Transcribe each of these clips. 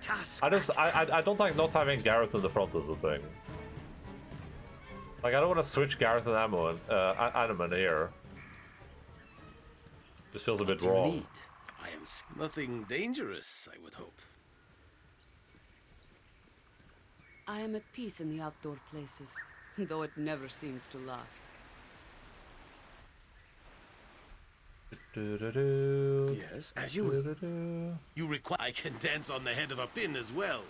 task. I don't like not having Gareth in the front is the thing. Like, I don't want to switch Gareth and Animan here. Just feels a bit wrong. I am nothing dangerous, I would hope. I am at peace in the outdoor places, though it never seems to last. Yes, as you will. You require I can dance on the head of a pin as well.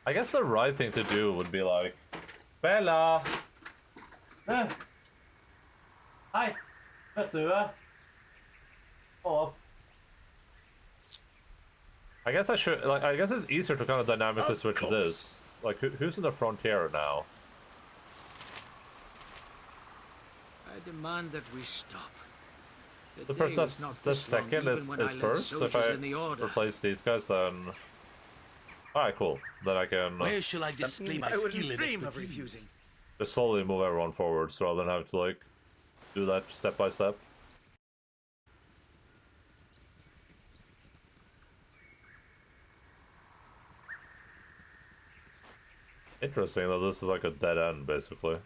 I guess the right thing to do would be like, Bella! Hi! Vet du? Oh. I guess I should, like, I guess it's easier to kind of dynamically switch this. Like, who's in the frontier now? I demand that we stop. The person that's the second is first. So if I replace these guys, then... Alright, cool. Then I can Where shall I display my skill and expertise? just slowly move everyone forwards rather than having to, like, do that step by step. Interesting that this is like a dead end, basically.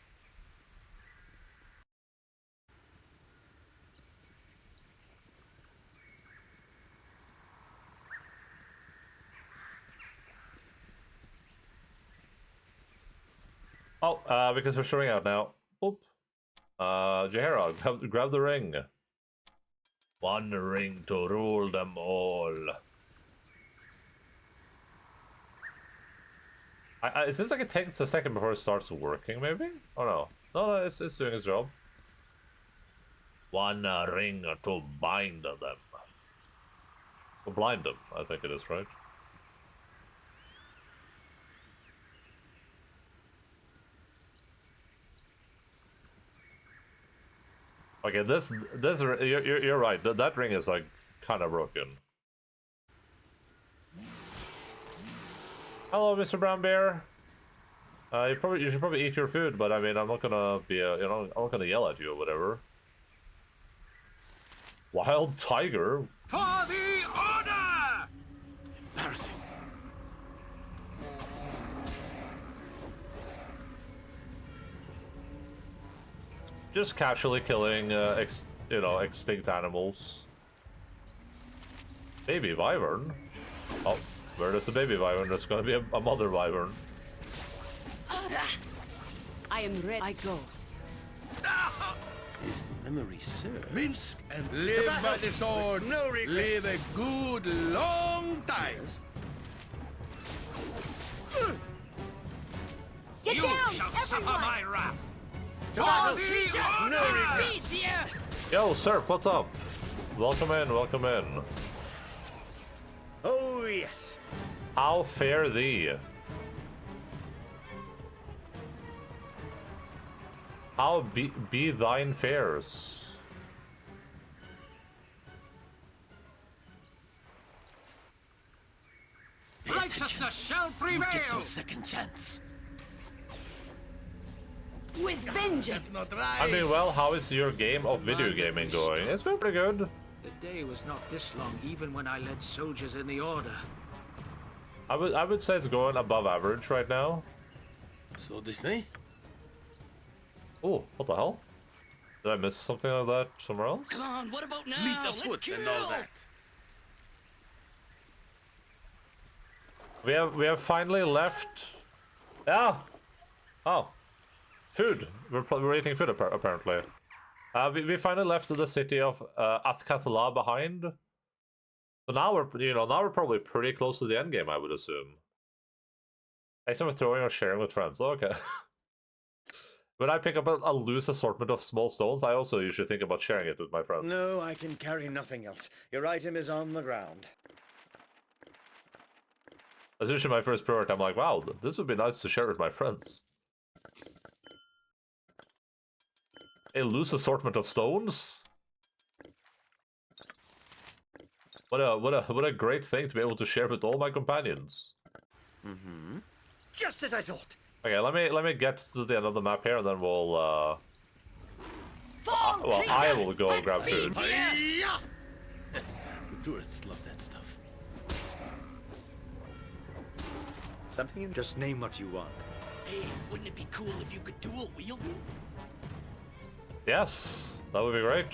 Oh, because we're showing out now. Oop. Jahera, grab the ring. One ring to rule them all. It seems like it takes a second before it starts working, maybe? Oh no. No, it's doing its job. One ring to bind them. To blind them, I think it is, right? Okay, you're right. That ring is like kind of broken. Hello, Mr. Brown Bear. You should probably eat your food, but I mean, I'm not gonna be, I'm not gonna yell at you or whatever. Wild tiger. For the order! Embarrassing. Just casually killing, extinct animals. Baby wyvern. Oh, where is the baby wyvern? There's gonna be a mother wyvern. I am ready. I go. Memory serves. Minsk and Live by the sword. No regrets. Live a good long time. Get You down, shall suffer everyone! my wrath. All the creatures, order! no regrets here! Yo, sir, what's up? Welcome in, welcome in. Oh yes. How fare thee? How be thine fares? Righteousness shall You get prevail. no second chance. With vengeance! That's not right. I mean, well, how is your game of video gaming going? It's going pretty good. The day was not this long, even when I led soldiers in the order. I would say it's going above average right now. So Disney? Oh, what the hell? Did I miss something like that somewhere else? Come on, what about now? Fleet of Let's foot kill! and all that. We have finally left. Yeah. Oh, food. We're eating food apparently. We finally left the city of Athkathala behind. So now we're probably pretty close to the end game, I would assume. Except for throwing or sharing with friends. Oh, okay. When I pick up a loose assortment of small stones, I also usually think about sharing it with my friends. No, I can carry nothing else. Your item is on the ground. That's usually my first priority. I'm like, wow, this would be nice to share with my friends. A loose assortment of stones? What a great thing to be able to share with all my companions. Just as I thought. Okay, let me get to the end of the map here, and then we'll Fall, well, I will go creatures, grab food. here. Hiya! Tourists love that stuff. Something in... Just name what you want. Hey, wouldn't it be cool if you could dual wield them? Yes, that would be great.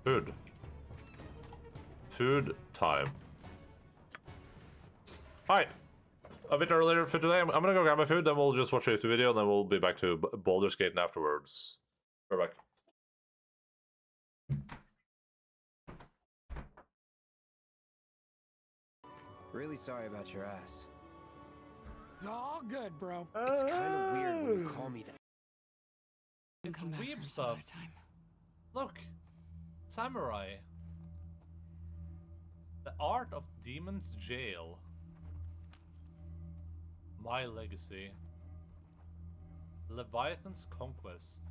Food. Food time. Alright. A bit earlier for today. I'm gonna go grab my food, then we'll just watch a YouTube video, and then we'll be back to Baldur's Gate afterwards. We're back. Really sorry about your ass. It's all good, bro. It's kind of weird when you call me that. It's Come back weeb for some stuff. other time. Look. Samurai. The Art of Demon's Jail. My Legacy. Leviathan's Conquest.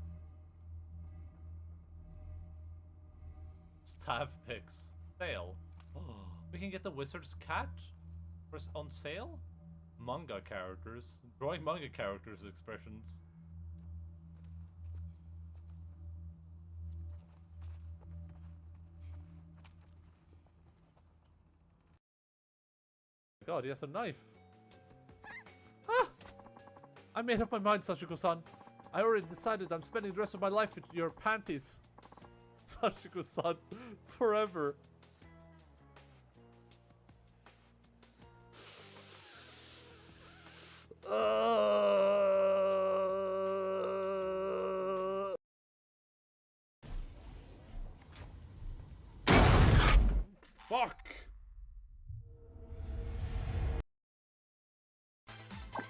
Staff picks. Sale. Oh, we can get the Wizard's Cat on sale? Manga characters. Drawing manga characters expressions. God, he has a knife. Ah! I made up my mind, Sashiko-san. I already decided I'm spending the rest of my life with your panties. Sashiko-san. Forever. Fuck!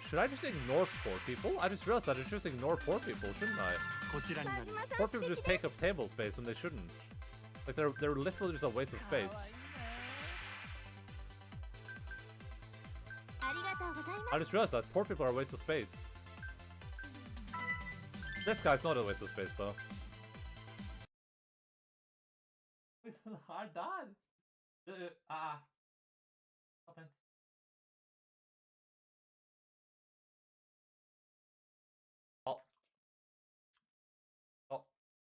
Should I just ignore poor people? I just realized that I should just ignore poor people, shouldn't I? Poor people just take up table space when they shouldn't. Like they're literally just a waste of space. I just realized that poor people are a waste of space. This guy's not a waste of space though. I died. Oh. Oh.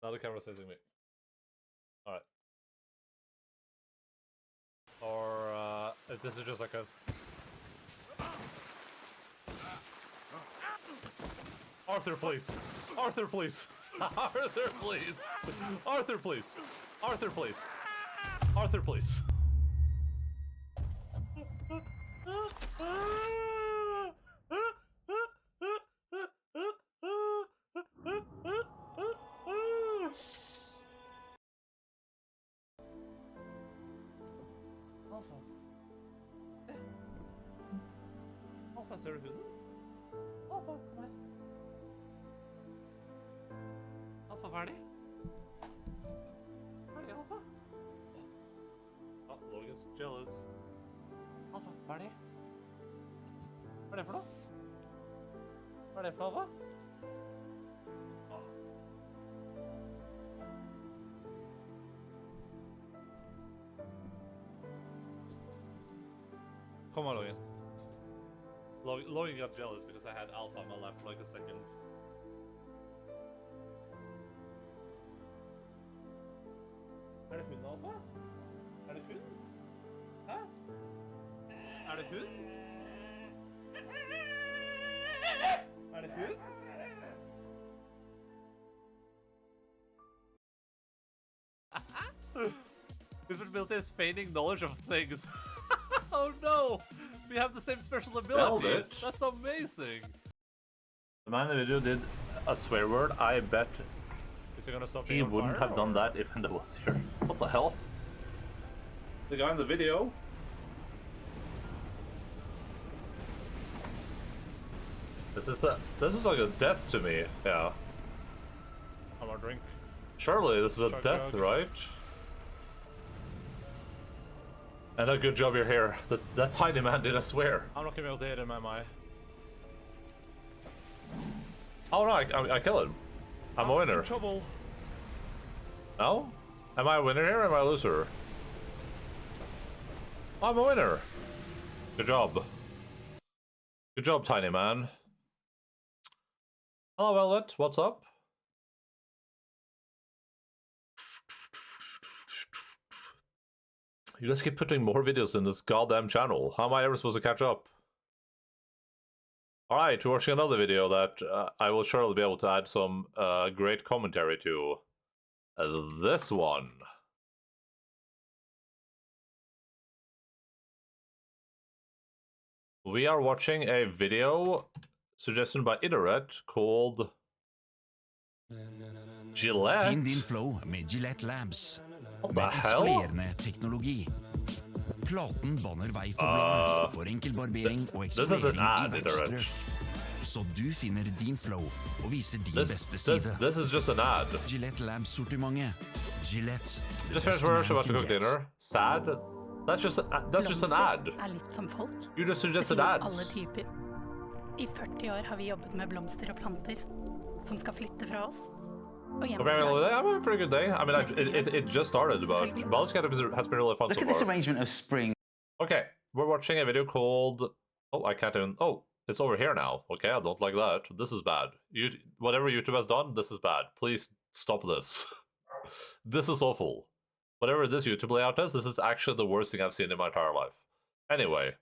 Now the camera's facing me. Alright. Or, if this is just like a... Arthur, please! Arthur, please! Arthur, please! Arthur, please! Arthur, please! Arthur, please! Alpha. Alpha, ser du hunden? Alpha, kom her. Alpha, ferdig? Ferdig, Alpha? Oh, Logan's jealous. Alpha, ferdig? Hva er det for noe? Hva er det for noe, Alpha? Come on, Logan. Logan got jealous because I had Alpha on my lap for like a second. Er det hund, Alpha? Er det hund? Hæ? Er det hund? Er det hund? This ability is feigning knowledge of things. Oh no! We have the same special ability! That's amazing! The man in the video did a swear word. I bet is he gonna stop he wouldn't have done that if Enda was here. What the hell? The guy in the video? This is like a death to me. Yeah. Have more drink. Surely this is a death, right? And a good job you're here. That tiny man did, I swear. I'm not gonna be able to hit him, am I? Oh no, I killed him. I'm a winner. In trouble. No? Am I a winner here or am I a loser? I'm a winner. Good job. Good job, tiny man. Hello, Velvet. What's up? You guys keep putting more videos in this goddamn channel. How am I ever supposed to catch up? Alright, we're watching another video that I will surely be able to add some great commentary to. This one. We are watching a video suggested by Internet called Gillette. Finn din flow med Gillette Labs. What the Med hell? eksfolierende teknologi. Platen baner vei for bladet, for enkel barbering og This is an eksponering i ad, hvert Internet. strøk. Så du finner din flow og viser din beste This side. is just an ad. Gillette Labs-sortimentet. Gillette. You just finished work about to cook dinner. Sad. That's just an ad. Blomster er litt som folk. You just Det suggested finnes alle ads. typer. I 40 år har vi jobbet med blomster og planter som skal flytte fra oss og hjem Okay, til well, deg. I'm having a pretty good day. I mean, it just started, but Baldur's Gate has been really fun Look so at this far. arrangement of spring. Okay, we're watching a video called... Oh, I can't even... Oh, it's over here now. Okay, I don't like that. This is bad. Whatever YouTube has done, this is bad. Please stop this. This is awful. Whatever this YouTube layout is, this is actually the worst thing I've seen in my entire life. Anyway,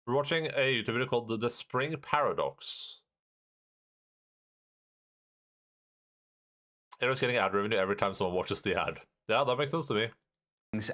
we're watching a YouTube video called The Spring Paradox. It's getting ad revenue every time someone watches the ad. Yeah, that makes sense to me.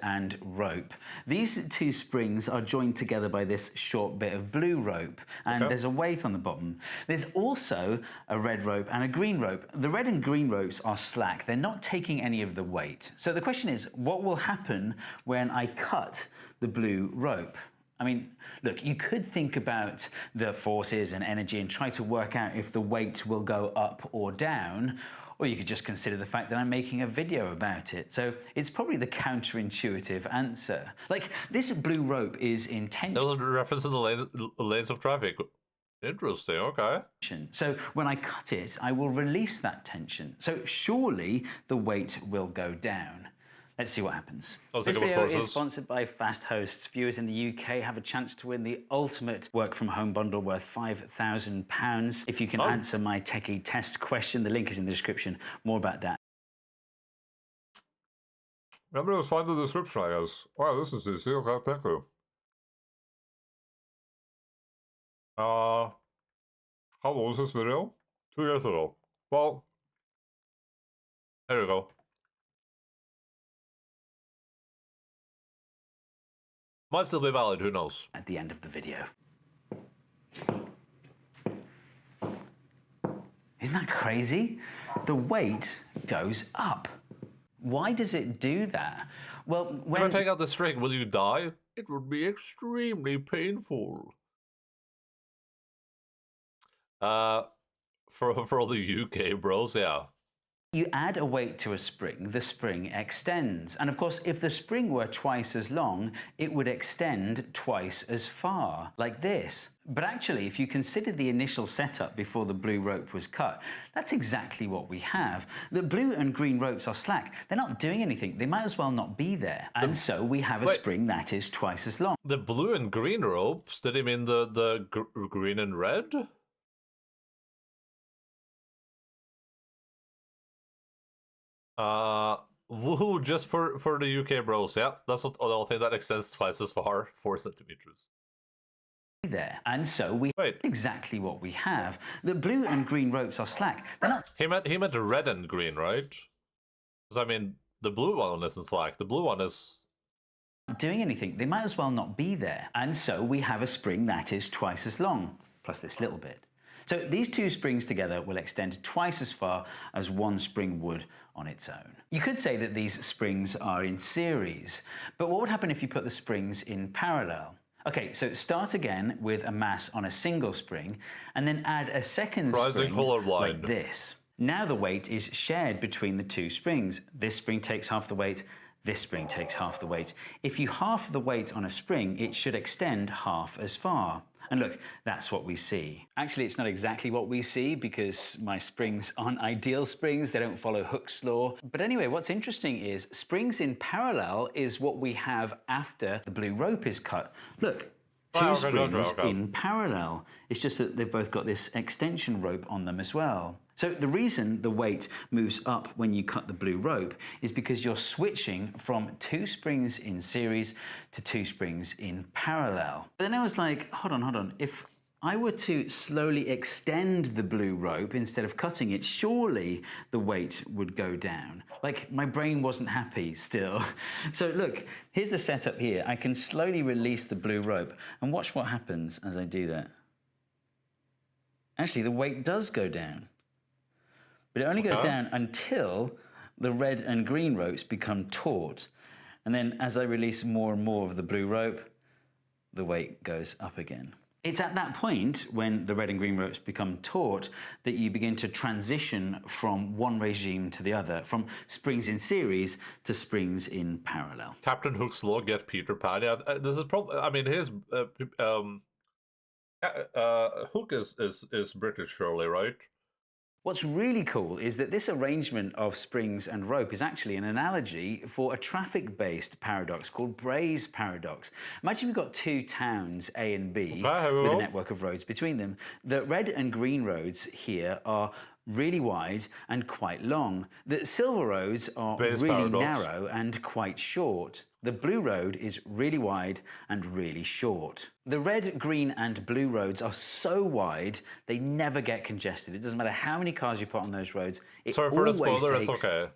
And rope. These two springs are joined together by this short bit of blue rope, and there's a weight on the bottom. There's also a red rope and a green rope. The red and green ropes are slack. They're not taking any of the weight. So the question is, what will happen when I cut the blue rope? I mean, look, you could think about the forces and energy and try to work out if the weight will go up or down, or you could just consider the fact that I'm making a video about it. So it's probably the counterintuitive answer. Like, this blue rope is intentional. That was a reference to the lanes of traffic. Interesting, okay. So when I cut it, I will release that tension. So surely the weight will go down. Let's see what happens. This video is sponsored by Fast Hosts. Viewers in the UK have a chance to win the ultimate work-from-home bundle worth £5,000. If you can answer my techie test question, the link is in the description. More about that. Remember, it was fine in the description, I guess. Wow, this is easy. Okay, thank you. How long was this video? 2 years ago. Well, there you go. Might still be valid, who knows? At the end of the video. Isn't that crazy? The weight goes up. Why does it do that? Well, when If I take out the string, will you die? It would be extremely painful. For all the UK bros, yeah. you add a weight to a spring, the spring extends. And of course, if the spring were twice as long, it would extend twice as far, like this. But actually, if you consider the initial setup before the blue rope was cut, that's exactly what we have. The blue and green ropes are slack. They're not doing anything. They might as well not be there. And so we have a spring that is twice as long. The blue and green ropes? Did he mean the green and red? Woohoo, just for the UK bros. Yeah, that's not the only thing that extends twice as far, 4 centimeters. There. And so we exactly what we have. The blue and green ropes are slack. They're not. He meant the red and green, right? Because I mean, the blue one isn't slack. The blue one is doing anything. They might as well not be there. And so we have a spring that is twice as long, plus this little bit. So these two springs together will extend twice as far as one spring would on its own. You could say that these springs are in series, but what would happen if you put the springs in parallel? Okay, so start again with a mass on a single spring, and then add a second spring like this. Now the weight is shared between the two springs. This spring takes half the weight, this spring takes half the weight. If you half the weight on a spring, it should extend half as far. And look, that's what we see. Actually, it's not exactly what we see because my springs aren't ideal springs. They don't follow Hooke's law. But anyway, what's interesting is springs in parallel is what we have after the blue rope is cut. Look, two springs in parallel. It's just that they've both got this extension rope on them as well. So the reason the weight moves up when you cut the blue rope is because you're switching from 2 springs in series to 2 springs in parallel. But then I was like, hold on. If I were to slowly extend the blue rope instead of cutting it, surely the weight would go down. Like, my brain wasn't happy still. So look, here's the setup here. I can slowly release the blue rope and watch what happens as I do that. Actually, the weight does go down. But it only goes down until the red and green ropes become taut. And then as I release more and more of the blue rope, the weight goes up again. It's at that point, when the red and green ropes become taut, that you begin to transition from one regime to the other, from springs in series to springs in parallel. Captain Hook's law get Peter Pan. Yeah, this is probably. I mean, his Hook is British, surely, right? What's really cool is that this arrangement of springs and rope is actually an analogy for a traffic-based paradox called Bray's paradox. Imagine we've got 2 towns, A and B, with a network of roads between them. The red and green roads here are really wide and quite long. The silver roads are really narrow and quite short. The blue road is really wide and really short. The red, green and blue roads are so wide, they never get congested. It doesn't matter how many cars you put on those roads. Sorry for the spoiler, it's okay.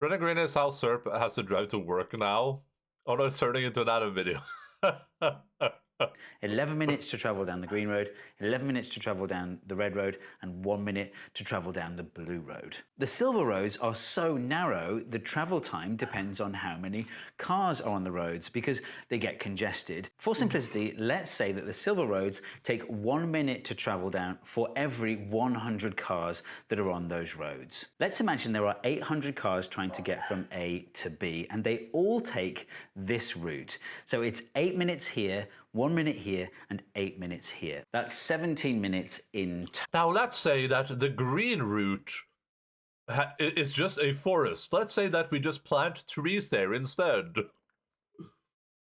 Red and green is how Serp has to drive to work now. Oh no, it's turning into another video. 11 minutes to travel down the green road, 11 minutes to travel down the red road, and 1 minute to travel down the blue road. The silver roads are so narrow, the travel time depends on how many cars are on the roads because they get congested. For simplicity, let's say that the silver roads take 1 minute to travel down for every 100 cars that are on those roads. Let's imagine there are 800 cars trying to get from A to B, and they all take this route. So it's 8 minutes here, 1 minute here, and 8 minutes here. That's 17 minutes in total. Now, let's say that the green route is just a forest. Let's say that we just plant trees there instead.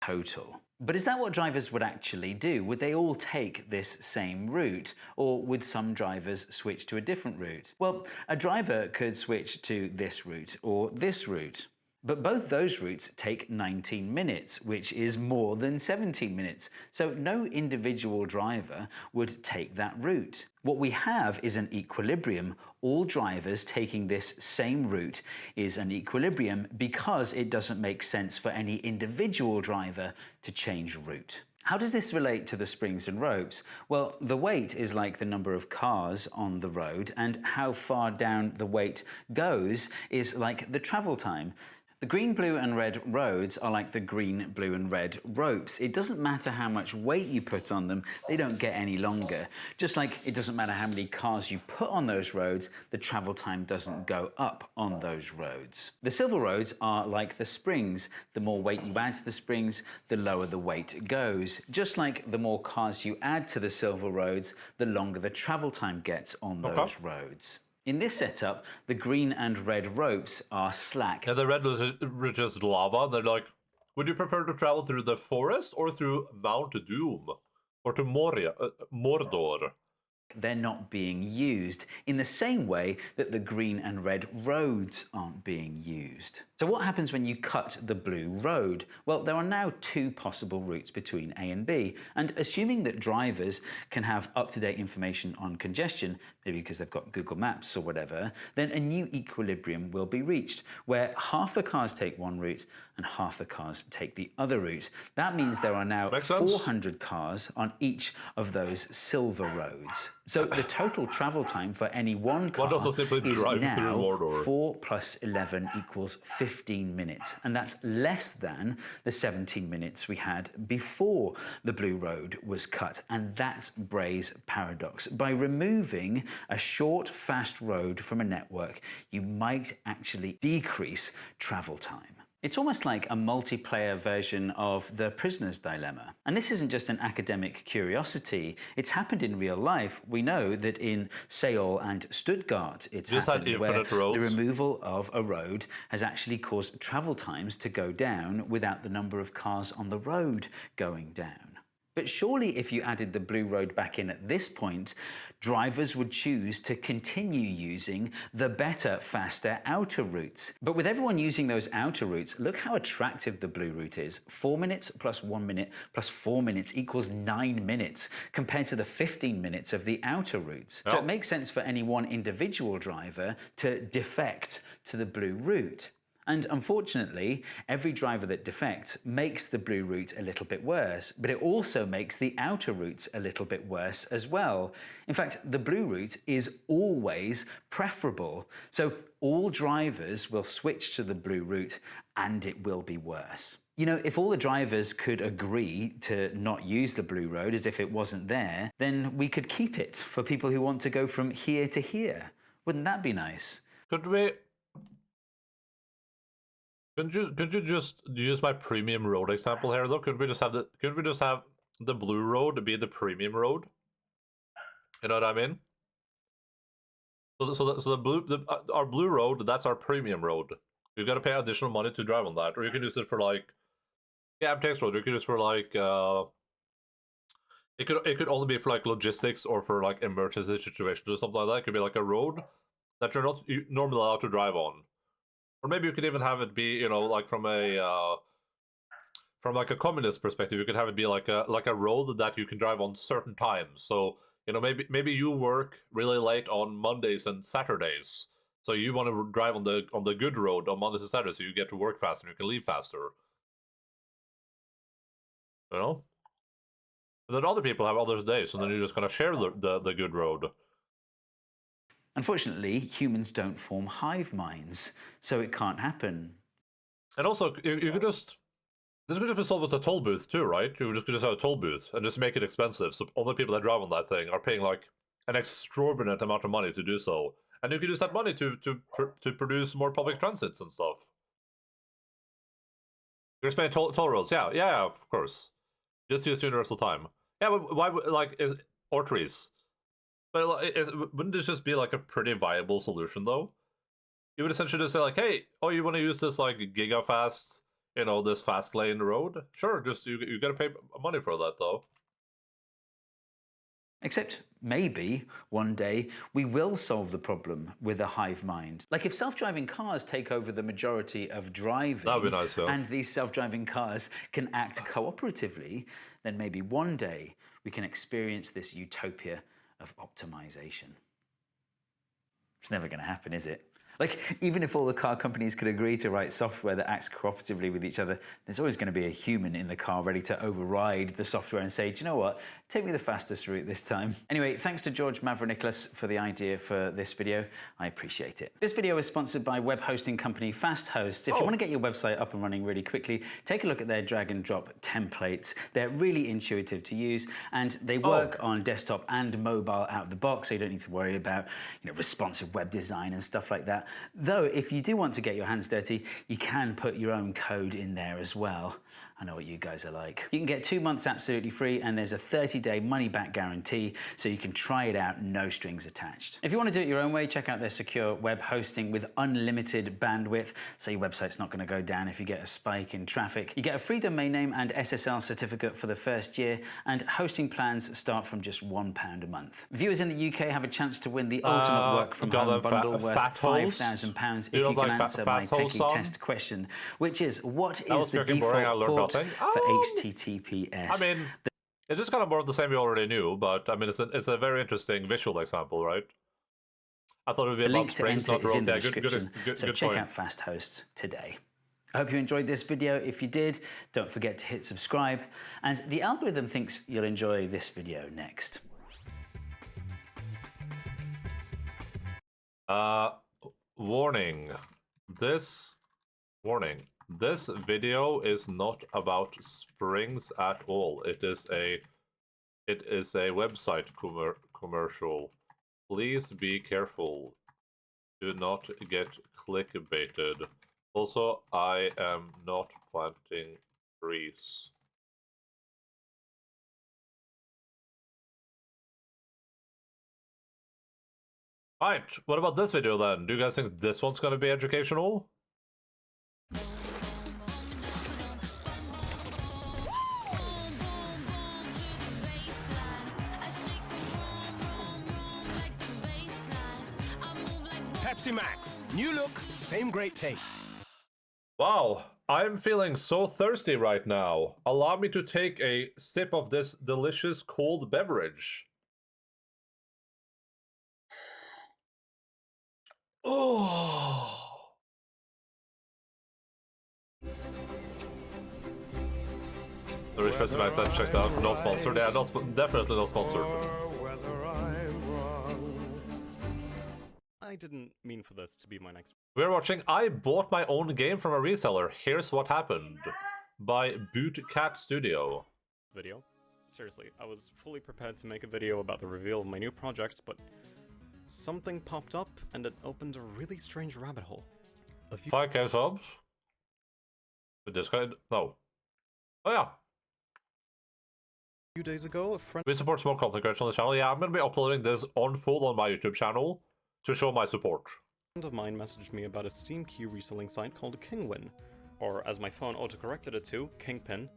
Total. But is that what drivers would actually do? Would they all take this same route? Or would some drivers switch to a different route? Well, a driver could switch to this route or this route. But both those routes take 19 minutes, which is more than 17 minutes. So no individual driver would take that route. What we have is an equilibrium. All drivers taking this same route is an equilibrium because it doesn't make sense for any individual driver to change route. How does this relate to the springs and ropes? Well, the weight is like the number of cars on the road, and how far down the weight goes is like the travel time. The green, blue and red roads are like the green, blue and red ropes. It doesn't matter how much weight you put on them, they don't get any longer. Just like it doesn't matter how many cars you put on those roads, the travel time doesn't go up on those roads. The silver roads are like the springs. The more weight you add to the springs, the lower the weight goes. Just like the more cars you add to the silver roads, the longer the travel time gets on those roads. In this setup, the green and red ropes are slack. Yeah, the red is just lava. They're like, would you prefer to travel through the forest or through Mount Doom? Or to Mordor? They're not being used in the same way that the green and red roads aren't being used. So what happens when you cut the blue road? Well, there are now 2 possible routes between A and B, and assuming that drivers can have up-to-date information on congestion, maybe because they've got Google Maps or whatever, then a new equilibrium will be reached, where half the cars take one route and half the cars take the other route. That means there are now 400 cars on each of those silver roads. So the total travel time for any one car is now 4 plus 11 equals 15 minutes. And that's less than the 17 minutes we had before the blue road was cut. And that's Bray's paradox. By removing a short, fast road from a network, you might actually decrease travel time. It's almost like a multiplayer version of the prisoner's dilemma. And this isn't just an academic curiosity. It's happened in real life. We know that in Seoul and Stuttgart, it's happened where the removal of a road has actually caused travel times to go down without the number of cars on the road going down. But surely if you added the blue road back in at this point, drivers would choose to continue using the better, faster outer routes. But with everyone using those outer routes, look how attractive the blue route is. 4 minutes plus 1 minute plus 4 minutes equals 9 minutes compared to the 15 minutes of the outer routes. So it makes sense for any one individual driver to defect to the blue route. And unfortunately, every driver that defects makes the blue route a little bit worse, but it also makes the outer routes a little bit worse as well. In fact, the blue route is always preferable. So all drivers will switch to the blue route and it will be worse. You know, if all the drivers could agree to not use the blue road as if it wasn't there, then we could keep it for people who want to go from here to here. Wouldn't that be nice? Could we... Could you just use my premium road example here though? Could we just have the blue road be the premium road? You know what I mean? So our blue road, that's our premium road. You got to pay additional money to drive on that, or you can use it for like MTX road. You can use for like it could only be for like logistics or for like emergency situations or something like that. It could be like a road that you're not normally allowed to drive on. Or maybe you could even have it be, you know, like from like a communist perspective, you could have it be like a road that you can drive on certain times. So, you know, maybe you work really late on Mondays and Saturdays. So you want to drive on the good road on Mondays and Saturdays, so you get to work faster and you can leave faster. You know? And then other people have other days, and then you're just gonna share the good road. Unfortunately, humans don't form hive minds, so it can't happen. And also, you could just... This could just be solved with a toll booth too, right? You could just have a toll booth and just make it expensive, so all the people that drive on that thing are paying like an extraordinary amount of money to do so. And you could use that money to produce more public transits and stuff. You're spending toll roads, yeah, of course. Just use universal time. Yeah, but why, like, or trees. But wouldn't this just be like a pretty viable solution, though? You would essentially just say, like, hey, oh, you want to use this, like, gigafast, you know, this fast lane road? Sure, just, you gotta pay money for that, though. Except maybe one day we will solve the problem with a hive mind. Like if self-driving cars take over the majority of driving, that'd be nice, yeah. And these self-driving cars can act cooperatively, then maybe one day we can experience this utopia of optimization. It's never going to happen, is it? Like, even if all the car companies could agree to write software that acts cooperatively with each other, there's always going to be a human in the car ready to override the software and say, do you know what? Take me the fastest route this time. Anyway, thanks to George Mavroniclas for the idea for this video. I appreciate it. This video is sponsored by web hosting company FastHosts. If you want to get your website up and running really quickly, take a look at their drag and drop templates. They're really intuitive to use, and they work on desktop and mobile out of the box, so you don't need to worry about, you know, responsive web design and stuff like that. Though, if you do want to get your hands dirty, you can put your own code in there as well. I know what you guys are like. You can get 2 months absolutely free, and there's a 30-day money-back guarantee, so you can try it out, no strings attached. If you want to do it your own way, check out their secure web hosting with unlimited bandwidth, so your website's not going to go down if you get a spike in traffic. You get a free domain name and SSL certificate for the first year, and hosting plans start from just £1 a month. Viewers in the UK have a chance to win the ultimate work from home bundle worth £5,000 if you can answer my techie test question, which is, what is the default port for HTTPS? I mean, it's just kind of more of the same we already knew, but I mean, it's a very interesting visual example, right? I thought it would be about springs, not roads. Yeah, good check point. out FastHosts today. I hope you enjoyed this video. If you did, don't forget to hit subscribe. And the algorithm thinks you'll enjoy this video next. Warning. This video is not about springs at all. It is a website commercial. Please be careful. Do not get clickbaited. Also, I am not planting trees. Right, what about this video then? Do you guys think this one's gonna be educational? Pepsi Max. New look, same great taste. Wow, I'm feeling so thirsty right now. Allow me to take a sip of this delicious cold beverage. Oh. The Rich Pepsi Max I've checked out, not sponsored. Yeah, definitely not sponsored. I didn't mean for this to be my next. We're watching I Bought My Own Game from a Reseller. Here's What Happened by Bootcat Studio. Video. Seriously, I was fully prepared to make a video about the reveal of my new project, but something popped up and it opened a really strange rabbit hole. 5k subs? With this guy? No. Oh yeah. A few days ago, a friend We support small content creators on the channel. Yeah, I'm gonna be uploading this on full on my YouTube channel to show my support. of mine messaged me about a Steam key reselling site called Kingwin, or as my phone autocorrected it to, Kingpin.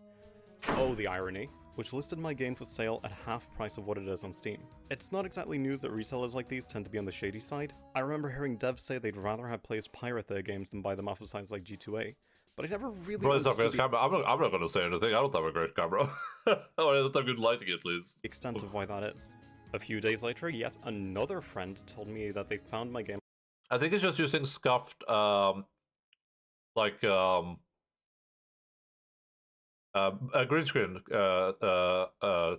Oh, the irony. Which listed my game for sale at half price of what it is on Steam. It's not exactly news that resellers like these tend to be on the shady side. I remember hearing devs say they'd rather have players pirate their games than buy them off of sites like G2A, but I never really Bro, it's not understood great camera. I'm not gonna say anything. I don't have a great camera. I don't have good lighting at least. the extent of why that is. A few days later, yet another friend told me that they found my game. I think it's just using scuffed, a green screen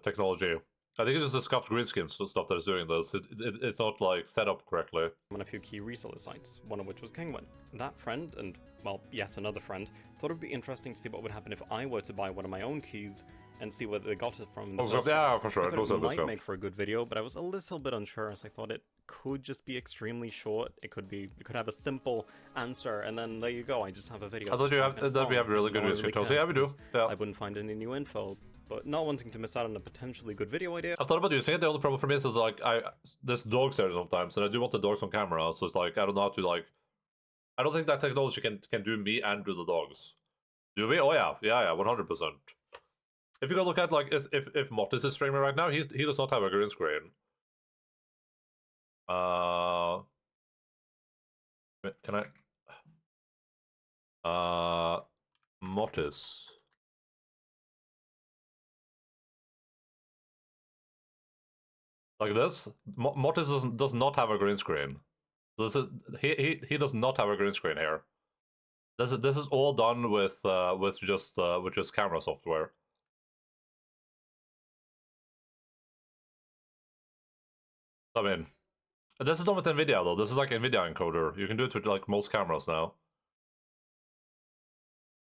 technology. I think it's just the scuffed green screen stuff that is doing this. It's not like set up correctly. On a few key reseller sites, one of which was Kingwin. That friend, and well, yet another friend, thought it would be interesting to see what would happen if I were to buy one of my own keys and see where they got it from. In the first Yeah, place. for sure. I It thought was it a bit might scuffed. make for a good video, but I was a little bit unsure as I thought it could just be extremely short. It could have a simple answer, and then there you go. I just have a video. I thought we have really good research. Yeah, we do. Yeah. I wouldn't find any new info, but not wanting to miss out on a potentially good video idea. I've thought about using it. The only problem for me is like there's dogs there sometimes, and I do want the dogs on camera. So it's like I don't know how to like. I don't think that technology can do me and do the dogs. Do we? Oh yeah, 100%. If you go look at like if Mortis is streaming right now, he does not have a green screen. Can I? Mortis. Like this, Mortis does not have a green screen. This is he does not have a green screen here. This is all done with just camera software. I mean, this is done with NVIDIA though. This is like NVIDIA encoder. You can do it with like most cameras now.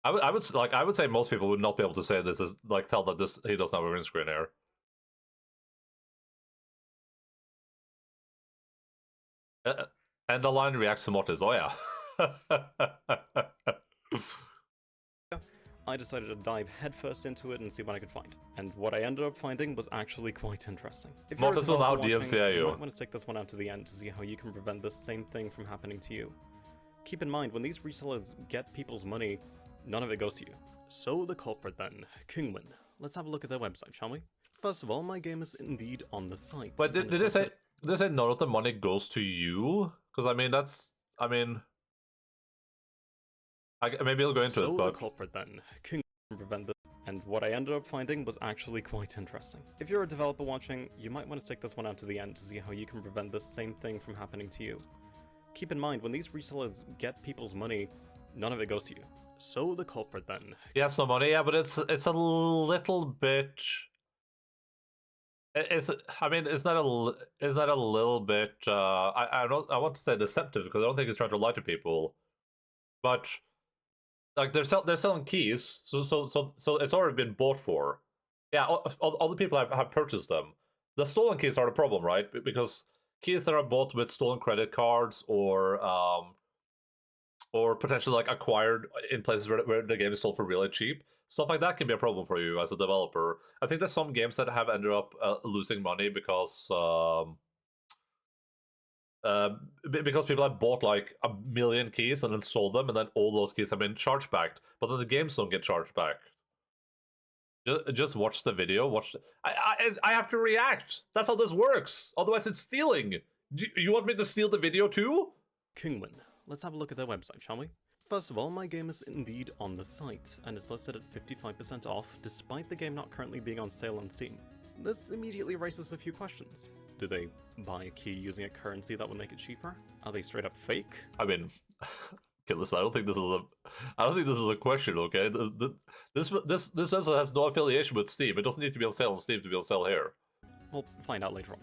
I would say most people would not be able to say this is like tell that this he doesn't have a green screen here. Endaline reacts to Mortis. Oh yeah. I decided to dive headfirst into it and see what I could find. And what I ended up finding was actually quite interesting. If you're a Mortis will now developer watching, DMCA you you. might want to stick this one out to the end to see how you can prevent the same thing from happening to you. Keep in mind, when these resellers get people's money, none of it goes to you. So the culprit then, Kingwin. Let's have a look at their website, shall we? First of all, my game is indeed on the site. But did they say none of the money goes to you? Because I mean maybe I'll go into it, but the culprit then, Kingwin, prevent this. And what I ended up finding was actually quite interesting. If you're a developer watching, you might want to stick this one out to the end to see how you can prevent the same thing from happening to you. Keep in mind, when these resellers get people's money, none of it goes to you. So the culprit then. yeah, some money. Yeah, but it's a little bit. It's not a little bit. I want to say deceptive because I don't think it's trying to lie to people, but like they're selling keys, so it's already been bought for. Yeah, all the people have purchased them. The stolen keys are the problem, right? Because keys that are bought with stolen credit cards or potentially like acquired in places where the game is sold for really cheap. Stuff like that can be a problem for you as a developer. I think there's some games that have ended up losing money because people have bought like 1 million keys and then sold them, and then all those keys have been charged back. But then the games don't get charged back. Just watch the video. I have to react. That's how this works. Otherwise, it's stealing. You want me to steal the video too? Kingwin. Let's have a look at their website, shall we? First of all, my game is indeed on the site, and it's listed at 55% off, despite the game not currently being on sale on Steam. This immediately raises a few questions. Do they buy a key using a currency that would make it cheaper? Are they straight up fake? I mean, okay, listen, I don't think this is a question, okay? This website has no affiliation with Steam. It doesn't need to be on sale on Steam to be on sale here. We'll find out later on.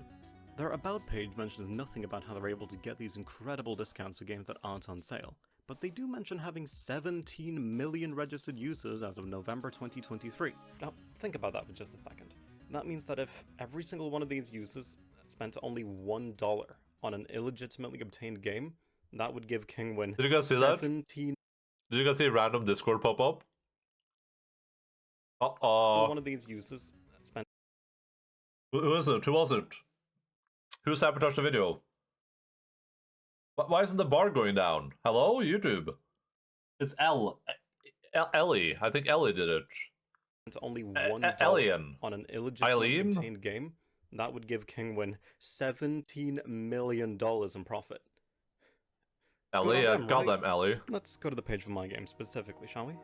Their About page mentions nothing about how they're able to get these incredible discounts for games that aren't on sale, but they do mention having 17 million registered users as of November 2023. Now, think about that for just a second. That means that if every single one of these users spent only $1 on an illegitimately obtained game, that would give Kingwin Did you guys see 17... Did you guys see a random Discord pop up? Uh-oh. One of these users spent... Who is it? Who was it? Who sabotaged the video? Why isn't the bar going down? Hello, YouTube? It's Ellie. I think Ellie did it. Only $1 on an illegitimately obtained game, that would give Kingwin $17 million in profit. Ellie, goddamn Ellie. Let's go to the page for my game specifically, shall we?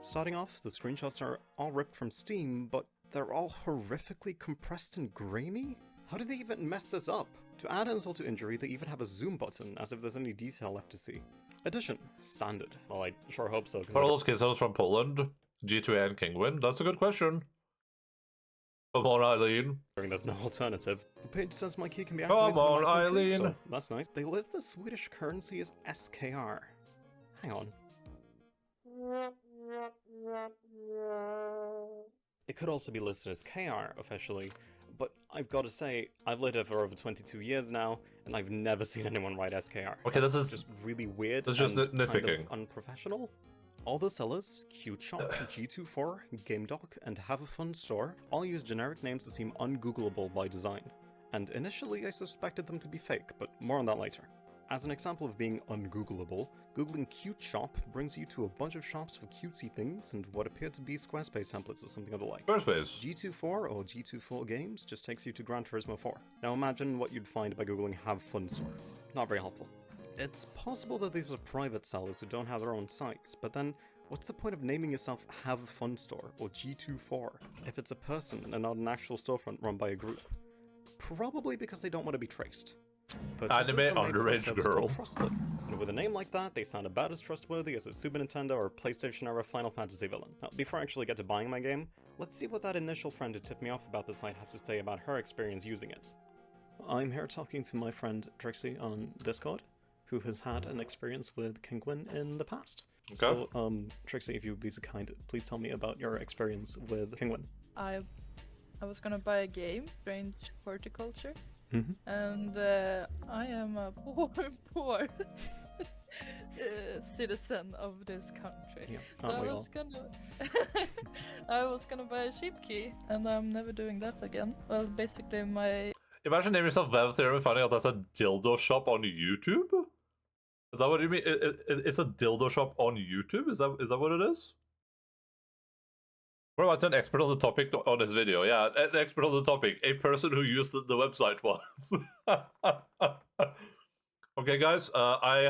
Starting off, the screenshots are all ripped from Steam, but they're all horrifically compressed and grainy? How did they even mess this up? To add insult to injury, they even have a zoom button, as if there's any detail left to see. Addition, standard. Well, I sure hope so. Are all those kids from Poland? G2A and Kingwin? That's a good question. Come on, Eileen. There's no alternative. The page says my key can be activated. Come on, in my country, Eileen. so that's nice. They list the Swedish currency as SKR. Hang on. It could also be listed as KR officially, but I've got to say, I've lived here for over 22 years now, and I've never seen anyone write SKR. Okay, this is just really weird. This is just nitpicking. Kind of unprofessional. All the sellers, Cute Shop, G24, GameDoc, and Have a Fun Store, all use generic names that seem ungoogleable by design. And initially I suspected them to be fake, but more on that later. As an example of being ungoogleable, googling Cute Shop brings you to a bunch of shops for cutesy things and what appear to be Squarespace templates or something of the like. Squarespace. G24 or G24 Games just takes you to Gran Turismo 4. Now imagine what you'd find by googling Have Fun Store. Not very helpful. It's possible that these are private sellers who don't have their own sites, but then what's the point of naming yourself Have a Fun Store or G24 if it's a person and not an actual storefront run by a group? Probably because they don't want to be traced. But anime underage girl. Trusted. And with a name like that, they sound about as trustworthy as a Super Nintendo or PlayStation era Final Fantasy villain. Now, before I actually get to buying my game, let's see what that initial friend who tipped me off about the site has to say about her experience using it. I'm here talking to my friend Trixie on Discord, who has had an experience with Kingwin in the past. Okay. So, Trixie, if you would be so kind, please tell me about your experience with Kingwin. I was gonna buy a game, Strange Horticulture, and I am a poor citizen of this country. Yeah, so I was gonna buy a sheep key, and I'm never doing that again. Well, basically my... Imagine naming yourself Vevter and finding out that's a dildo shop on YouTube? Is that what you mean? It's a dildo shop on YouTube? Is that what it is? What about an expert on the topic on this video? Yeah, an expert on the topic. A person who used the website once. Okay, guys. I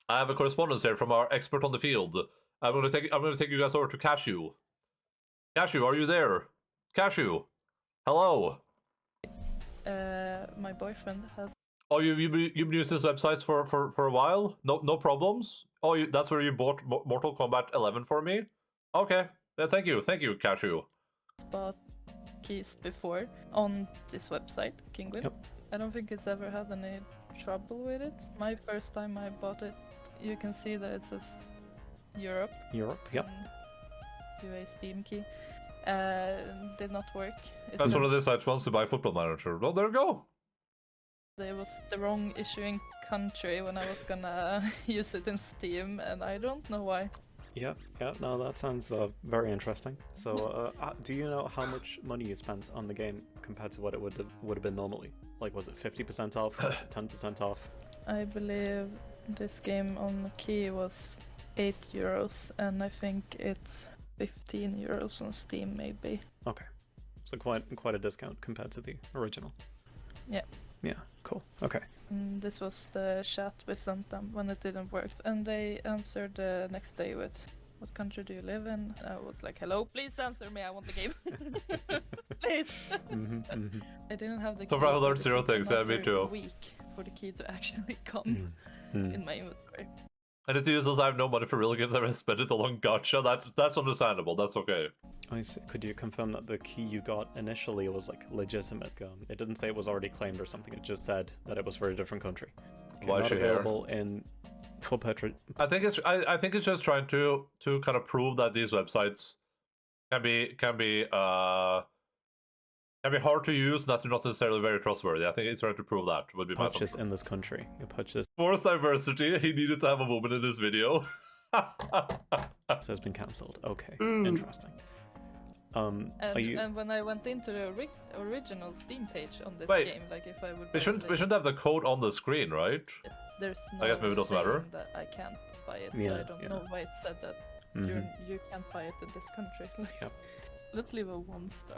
have a correspondence here from our expert on the field. I'm gonna take you guys over to Cashew. Cashew, are you there? Cashew, hello. My boyfriend has. Oh, you've been using these websites for a while? No problems? Oh, that's where you bought Mortal Kombat 11 for me? Okay. Yeah, thank you, Cashew. Bought keys before on this website, Kingwin. Yep. I don't think it's ever had any trouble with it. My first time I bought it, you can see that it says Europe. Europe, yep. UA Steam key. Did not work. That's one of the sites wants to buy Football Manager. Well, there you go. It was the wrong issuing country when I was gonna use it in Steam, and I don't know why. Yeah, no, that sounds very interesting. So, do you know how much money you spent on the game compared to what it would have been normally? Like, was it 50% off? Was it 10% off? I believe this game on key was €8, and I think it's €15 on Steam, maybe. Okay, so quite a discount compared to the original. Yeah. Yeah, cool. Okay. This was the chat we sent them when it didn't work, and they answered the next day with, "What country do you live in?" And I was like, "Hello, please answer me. I want the game, please." I didn't have the key. So I've learned for the zero key things. Yeah, me after too. a week for the key to actually come in my inventory. And it uses I have no money for real games. I spent it along gacha. That's understandable. That's okay. I see. Could you confirm that the key you got initially was like legitimate? It didn't say it was already claimed or something. It just said that it was for a different country. Why not should available in full petri? I think it's just trying to kind of prove that these websites can be hard to use, and that they're not necessarily very trustworthy. I think it's trying to prove that would be my Purchase in this country. You purchase. Forced diversity. He needed to have a woman in this video. This has been cancelled. Okay, interesting. And when I went into the original Steam page on this Wait, game, like if I would, we shouldn't have the code on the screen, right? There's no I guess maybe it doesn't matter. saying that I can't buy it, Yeah, so I don't know why it said that you can't buy it in this country. Like, Yep. Let's leave a 1 star.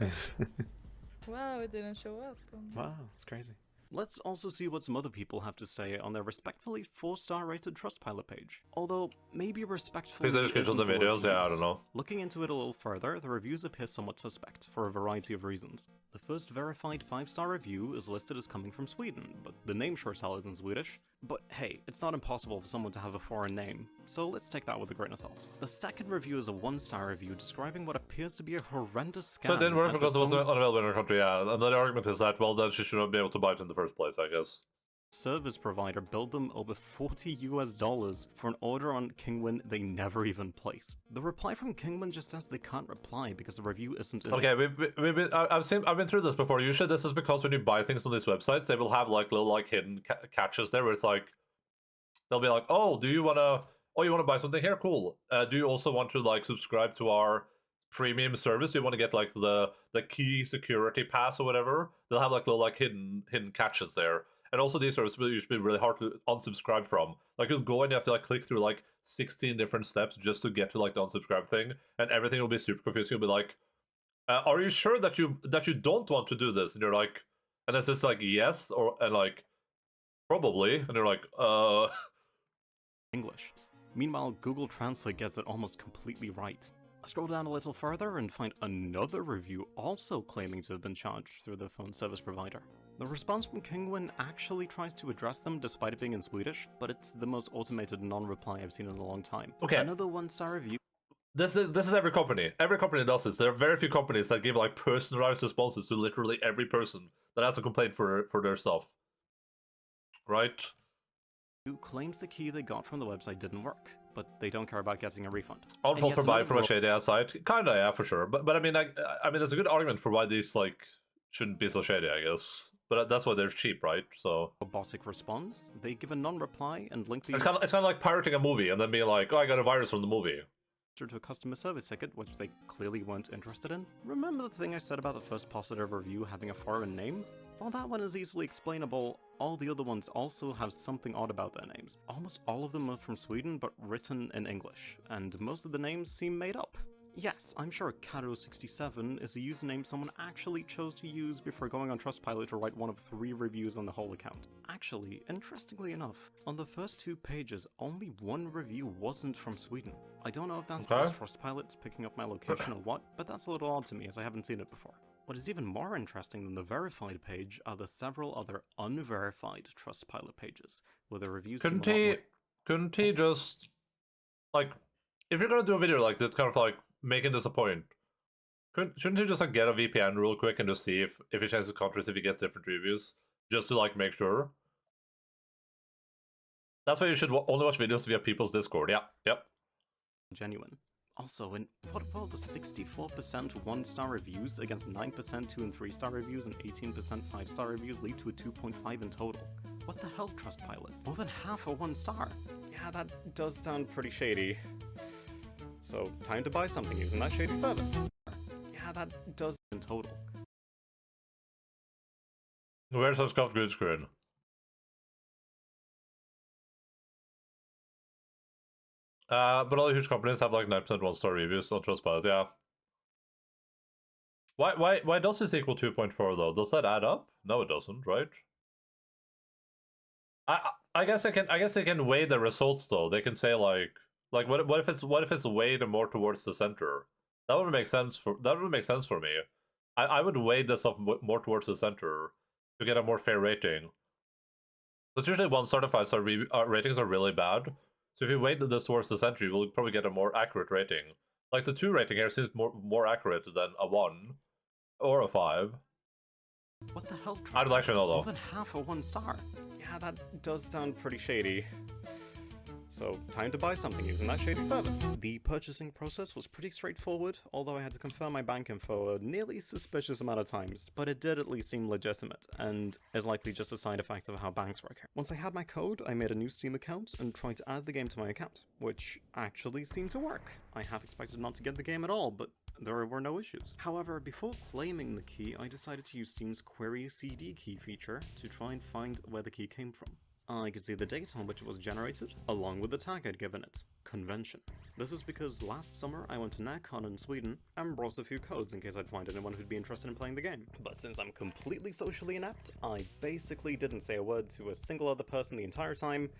Wow, it didn't show up. Wow, it's crazy. Let's also see what some other people have to say on their respectfully 4-star rated Trustpilot page. Although, maybe respectfully Please just the videos, yeah, I don't know. Looking into it a little further, the reviews appear somewhat suspect, for a variety of reasons. The first verified 5-star review is listed as coming from Sweden, but the name sure sounds in Swedish. But hey, it's not impossible for someone to have a foreign name, so let's take that with a grain of salt. The second review is a 1-star review describing what appears to be a horrendous scam. So it didn't work because it was phones unavailable in our country, yeah. And the argument is that, well, then she shouldn't be able to buy it in the first place, I guess. service provider billed them over $40 for an order on Kingwin they never even placed. The reply from Kingwin just says they can't reply because the review isn't in. Okay, I've been through this before. Usually this is because when you buy things on these websites, they will have like little like hidden catches there where it's like, they'll be like, oh, you want to buy something here? Cool. Do you also want to like subscribe to our premium service? Do you want to get like the key security pass or whatever? They'll have like little like hidden catches there. And also these services will usually be really hard to unsubscribe from. Like you'll go and you have to like click through like 16 different steps just to get to like the unsubscribe thing, and everything will be super confusing. You'll be like, are you sure that you don't want to do this? And you're like, and it's just like yes, and like probably, and you're like English. Meanwhile, Google Translate gets it almost completely right. I scroll down a little further and find another review also claiming to have been charged through the phone service provider. The response from Kingwin actually tries to address them despite it being in Swedish, but it's the most automated non-reply I've seen in a long time. Okay. Another 1-star review. This is every company. Every company does this. There are very few companies that give like personalized responses to literally every person that has a complaint for their stuff. Right? Who claims the key they got from the website didn't work, but they don't care about getting a refund. All fault for buying from a shady ass site. Kinda, yeah, for sure. But I mean, there's a good argument for why these like shouldn't be so shady, I guess. But that's why they're cheap, right? So robotic response. They give a non-reply and link the. It's kind of like pirating a movie and then being like, oh, I got a virus from the movie. To a customer service ticket, which they clearly weren't interested in. Remember the thing I said about the first positive review having a foreign name? While that one is easily explainable, all the other ones also have something odd about their names. Almost all of them are from Sweden, but written in English, and most of the names seem made up. Yes, I'm sure Caro67 is a username someone actually chose to use before going on Trustpilot to write one of 3 reviews on the whole account. Actually, interestingly enough, on the first 2 pages, only 1 review wasn't from Sweden. I don't know if that's because Trustpilot's picking up my location or what, but that's a little odd to me as I haven't seen it before. What is even more interesting than the verified page are the several other unverified Trustpilot pages, where the reviews Couldn't he just, like, if you're gonna do a video like this, kind of like making this a point, shouldn't he just like get a VPN real quick and just see if he changes countries, if he gets different reviews, just to like make sure? That's why you should only watch videos via people's Discord. Yeah, yep. Genuine. Also, in what world does 64% 1-star reviews against 9% 2 and 3-star reviews and 18% 5-star reviews lead to a 2.5 in total? What the hell, Trustpilot? More than half are 1-star. Yeah, that does sound pretty shady. So, time to buy something using that shady service. Yeah, that does in total. Where's our Scott green screen? But all the huge companies have like 9% 1-star reviews on Trustpilot, yeah. Why does this equal 2.4 though? Does that add up? No, it doesn't, right? I guess they can weigh the results though. They can say like what if it's weighed more towards the center? That would make sense for me. I would weigh this stuff more towards the center to get a more fair rating. Because usually 1-star to 5-star ratings are really bad. So if you weight this towards the center, you will probably get a more accurate rating. Like the 2 rating here seems more accurate than a 1 or a 5. What the hell? I don't actually know though. More than half a 1-star. Yeah, that does sound pretty shady. So, time to buy something using that shady service. The purchasing process was pretty straightforward, although I had to confirm my bank info a nearly suspicious amount of times, but it did at least seem legitimate, and is likely just a side effect of how banks work here. Once I had my code, I made a new Steam account and tried to add the game to my account, which actually seemed to work. I half expected not to get the game at all, but there were no issues. However, before claiming the key, I decided to use Steam's Query CD key feature to try and find where the key came from. I could see the date on which it was generated, along with the tag I'd given it, Convention. This is because last summer I went to NACON in Sweden and brought a few codes in case I'd find anyone who'd be interested in playing the game. But since I'm completely socially inept, I basically didn't say a word to a single other person the entire time,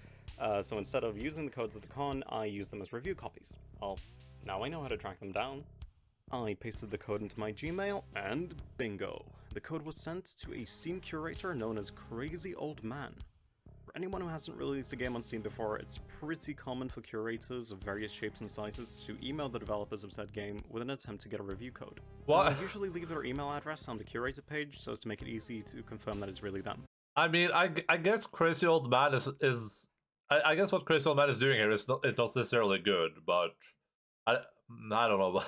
so instead of using the codes at the con, I used them as review copies. Well, now I know how to track them down. I pasted the code into my Gmail, and bingo! The code was sent to a Steam curator known as Crazy Old Man. For anyone who hasn't released a game on Steam before, it's pretty common for curators of various shapes and sizes to email the developers of said game with an attempt to get a review code. What? They usually leave their email address on the curator page so as to make it easy to confirm that it's really them. I mean, I guess Crazy Old Man is I guess what Crazy Old Man is doing here is not necessarily good, but I don't know.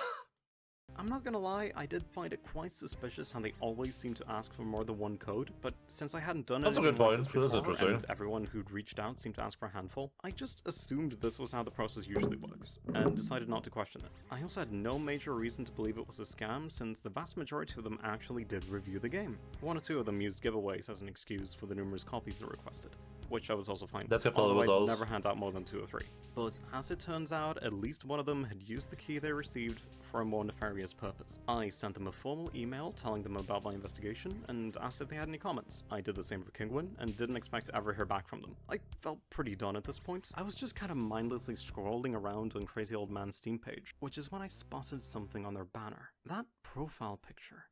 I'm not gonna lie, I did find it quite suspicious how they always seem to ask for more than one code, but since I hadn't done That's a anything good like point. this before, That's interesting. and everyone who'd reached out seemed to ask for a handful, I just assumed this was how the process usually works, and decided not to question it. I also had no major reason to believe it was a scam, since the vast majority of them actually did review the game. 1 or 2 of them used giveaways as an excuse for the numerous copies they requested, which I was also fine with. That's good for although those. I'd never hand out more than 2 or 3. But as it turns out, at least one of them had used the key they received for a more nefarious purpose. I sent them a formal email telling them about my investigation and asked if they had any comments. I did the same for Kingwin and didn't expect to ever hear back from them. I felt pretty done at this point. I was just kind of mindlessly scrolling around on Crazy Old Man's Steam page, which is when I spotted something on their banner. That profile picture.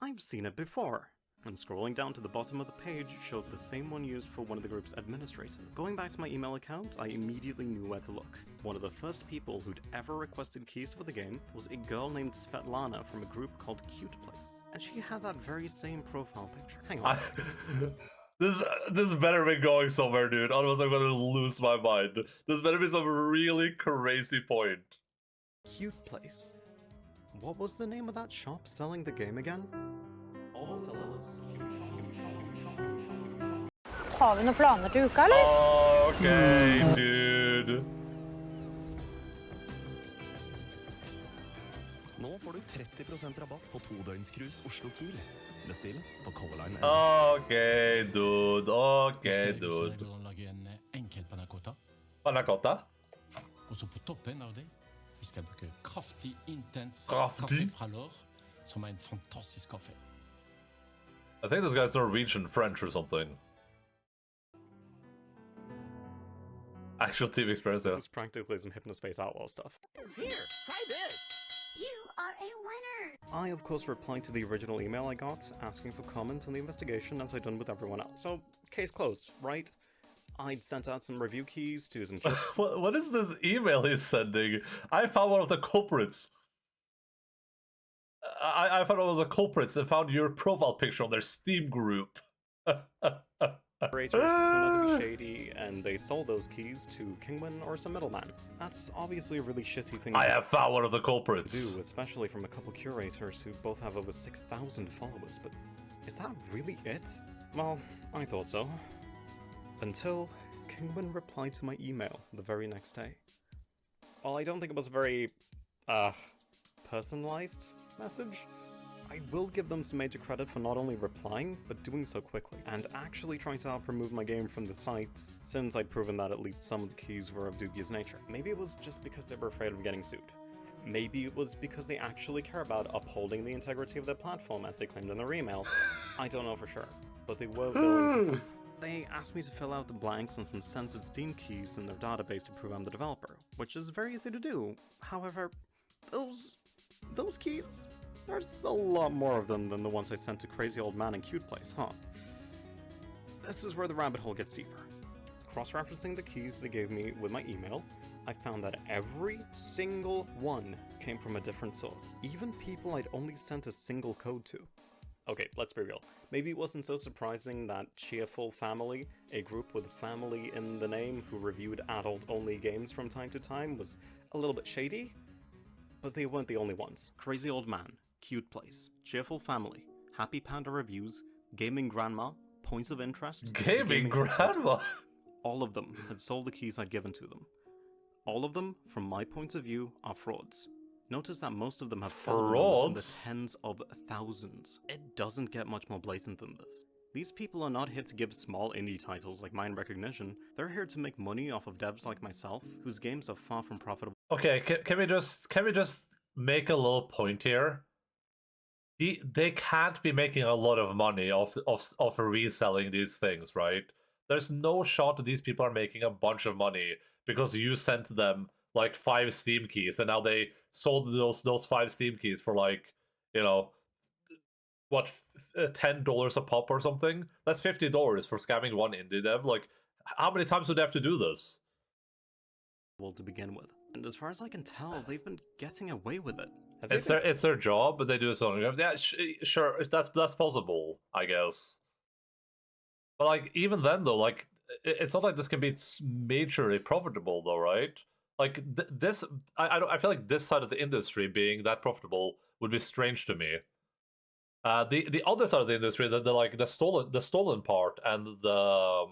I've seen it before. And scrolling down to the bottom of the page showed the same one used for one of the group's administrators. Going back to my email account, I immediately knew where to look. One of the first people who'd ever requested keys for the game was a girl named Svetlana from a group called Cute Place. And she had that very same profile picture. Hang on. This better be going somewhere, dude. Otherwise I'm gonna lose my mind. This better be some really crazy point. Cute Place. What was the name of that shop selling the game again? Har vi några planer till uka eller? Okay, dude. Nå får du 30% rabatt på 2-døgnscruise Oslo-Kiel. Bestill på Colorline. Okay, dude. Okay, dude. Jeg vil lage en enkel panna cotta. Panna cotta? Og så på toppen av det, vi skal bruke kraftig, intens Kraftig? kaffe fra Lår, som er en fantastisk kaffe. I think this guy's Norwegian, French or something. Actual TV experience, yeah. This is practically some Hypnospace Outlaw stuff. Here, try this. You are a winner. I, of course, replied to the original email I got, asking for comment on the investigation as I'd done with everyone else. So, case closed, right? I'd sent out some review keys to some... What is this email he's sending? I found one of the culprits. I found one of the culprits and found your profile picture on their Steam group. Operators turned out to be shady, and they sold those keys to Kingwin or some middleman. That's obviously a really shitty thing I have found one of the culprits. do, especially from a couple curators who both have over 6,000 followers, but is that really it? Well, I thought so. Until Kingwin replied to my email the very next day. While I don't think it was a very, personalized message, I will give them some major credit for not only replying, but doing so quickly, and actually trying to help remove my game from the site, since I'd proven that at least some of the keys were of dubious nature. Maybe it was just because they were afraid of getting sued. Maybe it was because they actually care about upholding the integrity of their platform as they claimed in their email. I don't know for sure, but they were willing to help. they asked me to fill out the blanks on some censored Steam keys in their database to prove I'm the developer, which is very easy to do. However, those keys, there's a lot more of them than the ones I sent to Crazy Old Man and Cute Place, huh? This is where the rabbit hole gets deeper. Cross-referencing the keys they gave me with my email, I found that every single one came from a different source, even people I'd only sent a single code to. Okay, let's be real. Maybe it wasn't so surprising that Cheerful Family, a group with family in the name who reviewed adult-only games from time to time, was a little bit shady, but they weren't the only ones. Crazy Old Man, Cute Place, Cheerful Family, Happy Panda Reviews, Gaming Grandma, Points of Interest, Gaming Grandma? All of them had sold the keys I'd given to them. All of them, from my point of view, are frauds. Notice that most of them have followers in the tens of thousands. It doesn't get much more blatant than this. These people are not here to give small indie titles like mine recognition. They're here to make money off of devs like myself, whose games are far from profitable. Okay, can we just make a little point here? They can't be making a lot of money off reselling these things, right? There's no shot that these people are making a bunch of money because you sent them like 5 Steam keys, and now they sold those 5 Steam keys for like, you know, what, $10 a pop or something? That's $50 for scamming one indie dev. Like, how many times would they have to do this? Well, to begin with, and as far as I can tell, they've been getting away with it. It's their job, but they do it on games. Yeah, sure, that's possible, I guess. But like, even then though, like, it's not like this can be majorly profitable though, right? Like this, I feel like this side of the industry being that profitable would be strange to me. The other side of the industry, the stolen part and the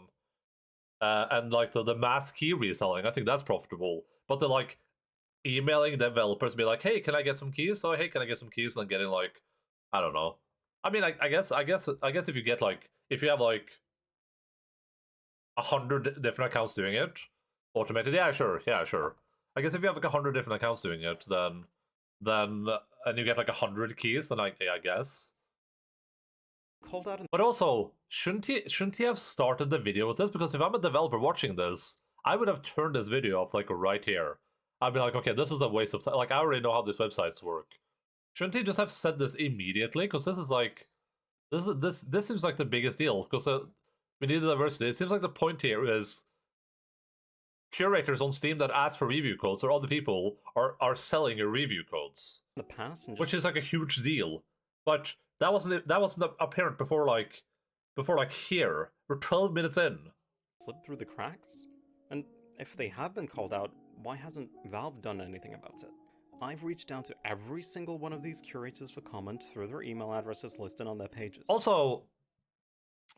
mass key reselling, I think that's profitable. But the like emailing developers, be like, hey, can I get some keys? Oh, hey, can I get some keys? And then getting like, I don't know. I mean, I guess if you get like, if you have like 100 different accounts doing it automated, yeah, sure. I guess if you have like 100 different accounts doing it, then and you get like 100 keys, then I guess. Called out. But also, shouldn't he have started the video with this? Because if I'm a developer watching this, I would have turned this video off like right here. I'd be like, okay, this is a waste of time. Like, I already know how these websites work. Shouldn't he just have said this immediately? Because this is like, this seems like the biggest deal. Because we need the diversity. It seems like the point here is curators on Steam that ask for review codes, or other people are selling your review codes. In the past, which is like a huge deal. But that wasn't apparent before like here. We're 12 minutes in. Slipped through the cracks? And if they have been called out, why hasn't Valve done anything about it? I've reached out to every single one of these curators for comment through their email addresses listed on their pages. Also,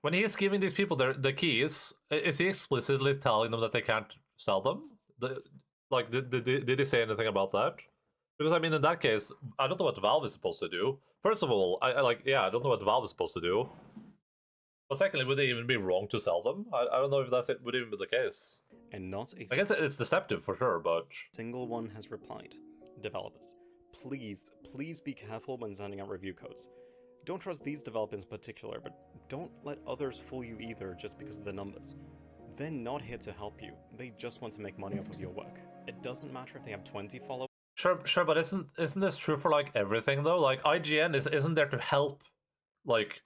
when he is giving these people the keys, is he explicitly telling them that they can't sell them? Did he say anything about that? Because I mean, in that case, I don't know what Valve is supposed to do. First of all, I don't know what Valve is supposed to do. But secondly, would they even be wrong to sell them? I don't know if that would even be the case. And not a... I guess it's deceptive for sure, but... single one has replied. Developers, please be careful when sending out review codes. Don't trust these developers in particular, but don't let others fool you either just because of the numbers. They're not here to help you. They just want to make money off of your work. It doesn't matter if they have 20 followers. Sure, but isn't this true for like everything though? Like IGN isn't there to help like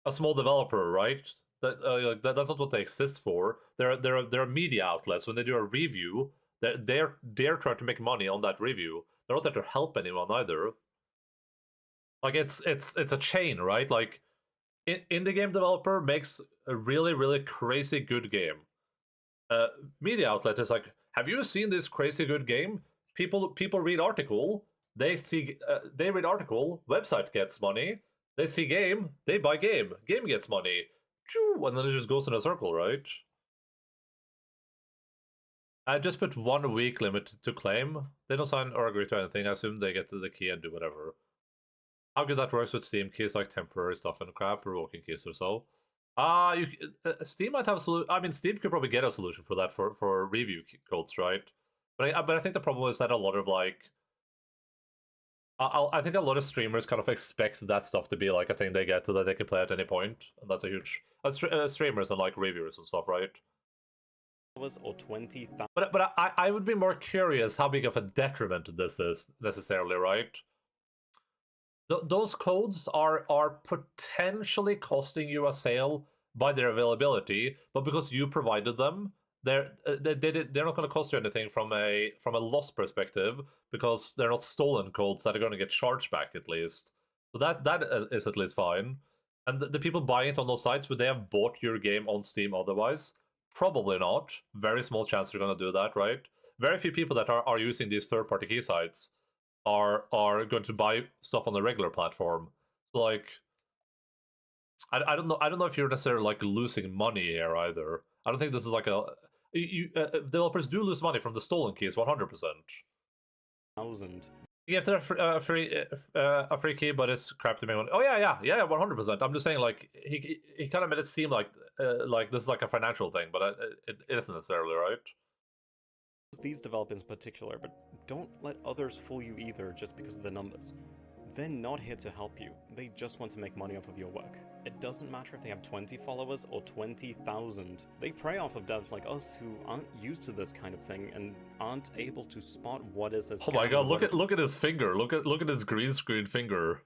a small developer, right? That's not what they exist for. They're media outlets. When they do a review, they're trying to make money on that review. They're not there to help anyone either. Like it's a chain, right? Like indie game developer makes a really crazy good game. Media outlet is like, have you seen this crazy good game? People read article. They read article. Website gets money. They see game. They buy game. Game gets money. And then it just goes in a circle, right? I just put 1 week limit to claim. They don't sign or agree to anything. I assume they get to the key and do whatever. How good that works with Steam keys, like temporary stuff and crap, revoking keys or so. Steam might have a solution. I mean, Steam could probably get a solution for that for review codes, right? But I think the problem is that a lot of like I think a lot of streamers kind of expect that stuff to be like a thing they get so that they can play at any point, and that's a huge streamers and like reviewers and stuff, right? Or 20,000. But I would be more curious how big of a detriment this is necessarily, right? Those codes are potentially costing you a sale by their availability, but because you provided them, they're not going to cost you anything from a loss perspective, because they're not stolen codes that are going to get charged back at least. So that is at least fine. And the people buying it on those sites, would they have bought your game on Steam otherwise? Probably not. Very small chance they're going to do that, right? Very few people that are using these third-party key sites are going to buy stuff on the regular platform. So like, I don't know if you're necessarily like losing money here either. I don't think this is like a developers do lose money from the stolen keys 100%. 1,000. Yeah, if they're a free key, but it's crap to make money. Oh yeah, 100%. I'm just saying, like, he kind of made it seem like this is like a financial thing, but it isn't necessarily, right? These developers in particular, but don't let others fool you either just because of the numbers. They're not here to help you, they just want to make money off of your work. It doesn't matter if they have 20 followers or 20,000. They prey off of devs like us who aren't used to this kind of thing and aren't able to spot what is a scam. Oh my god, look at his finger. Look at his green screen finger.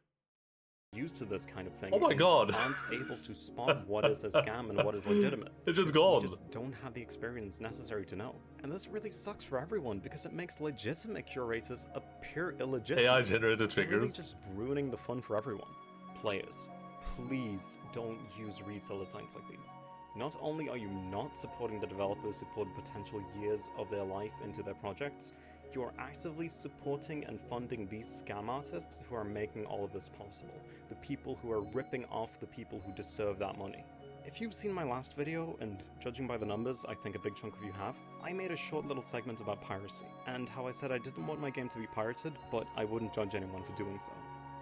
Used to this kind of thing. Oh my god. Aren't able to spot what is a scam and what is legitimate. It's just gone. They just don't have the experience necessary to know. And this really sucks for everyone because it makes legitimate curators appear illegitimate. AI generated triggers. Really just ruining the fun for everyone. Players, please don't use reseller sites like these. Not only are you not supporting the developers who poured potential years of their life into their projects, you are actively supporting and funding these scam artists who are making all of this possible. The people who are ripping off the people who deserve that money. If you've seen my last video, and judging by the numbers, I think a big chunk of you have, I made a short little segment about piracy, and how I said I didn't want my game to be pirated, but I wouldn't judge anyone for doing so.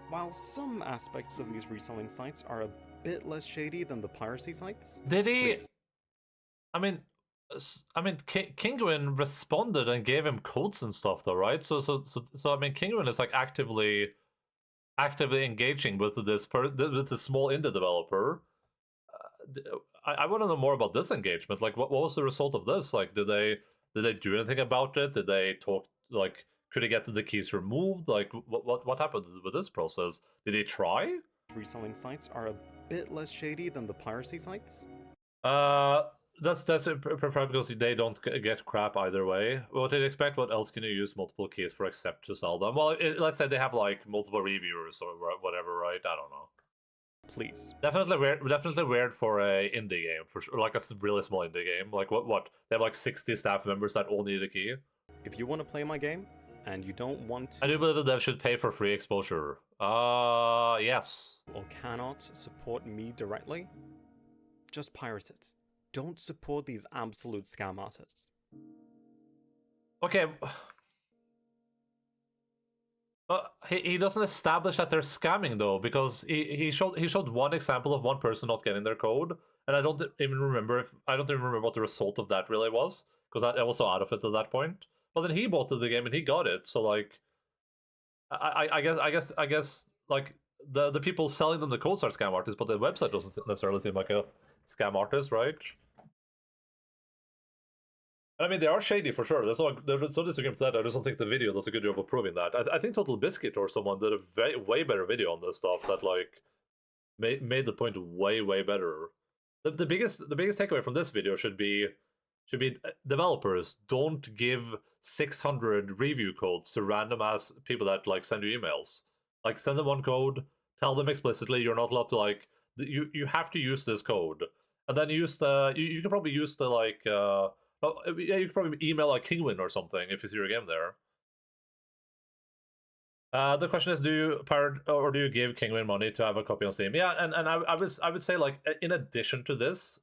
While some aspects of these reselling sites are a bit less shady than the piracy sites... Did he... I mean, Kinguin responded and gave him codes and stuff, though, right? So I mean, Kinguin is like actively engaging with this small indie developer. I want to know more about this engagement. Like, what was the result of this? Like, did they do anything about it? Did they talk? Like, could they get the keys removed? Like, what happened with this process? Did they try? Reselling sites are a bit less shady than the piracy sites. That's preferred because they don't get crap either way. What did you expect? What else can you use multiple keys for except to sell them? Well, let's say they have like multiple reviewers or whatever, right? I don't know. Please. Definitely weird for a indie game, for sure. Like a really small indie game. Like what? They have like 60 staff members that all need a key. If you want to play my game and you don't want to... I do believe the dev should pay for free exposure. Yes. Or cannot support me directly, just pirate it. Don't support these absolute scam artists. Okay. He doesn't establish that they're scamming though, because he showed one example of one person not getting their code, and I don't even remember what the result of that really was, because I was so out of it at that point. But then he bought the game and he got it, so like, I guess like the people selling them the codes are scam artists, but the website doesn't necessarily seem like a scam artist, right? I mean, they are shady for sure. There's no disagreement to that. I just don't think the video does a good job of proving that. I think Total Biscuit or someone did a way better video on this stuff that like made the point way better. The biggest takeaway from this video should be developers don't give 600 review codes to random ass people that like send you emails. Like, send them one code, tell them explicitly you're not allowed to like you have to use this code, and then use the you can probably use the like yeah, you could probably email like Kinguin or something if you see your game there. The question is, do you pirate or do you give Kinguin money to have a copy on Steam? Yeah, and I would say, like, in addition to this,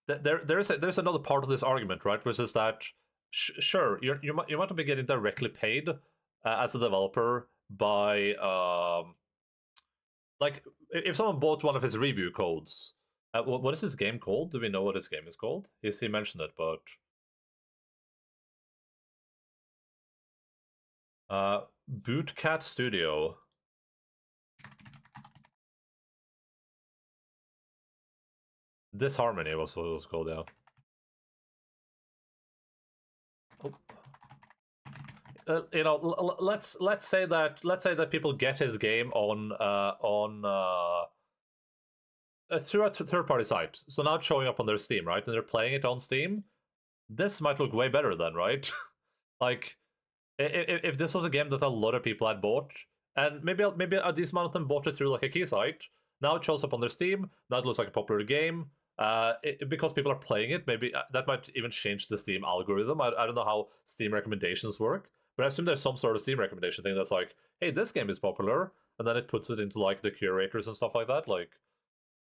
there's another part of this argument, right? Which is that sure, you might not be getting directly paid as a developer by like if someone bought one of his review codes. What is his game called? Do we know what his game is called? He mentioned it, but Bootcat Studio. Disharmony was what it was called, yeah. You know, let's say that people get his game on through a third-party site. So now it's showing up on their Steam, right? And they're playing it on Steam. This might look way better then, right? Like, if this was a game that a lot of people had bought, and maybe a decent amount of them bought it through like a key site. Now it shows up on their Steam. Now it looks like a popular game. Because people are playing it, maybe that might even change the Steam algorithm. I don't know how Steam recommendations work, but I assume there's some sort of Steam recommendation thing that's like, hey, this game is popular, and then it puts it into like the curators and stuff like that. Like,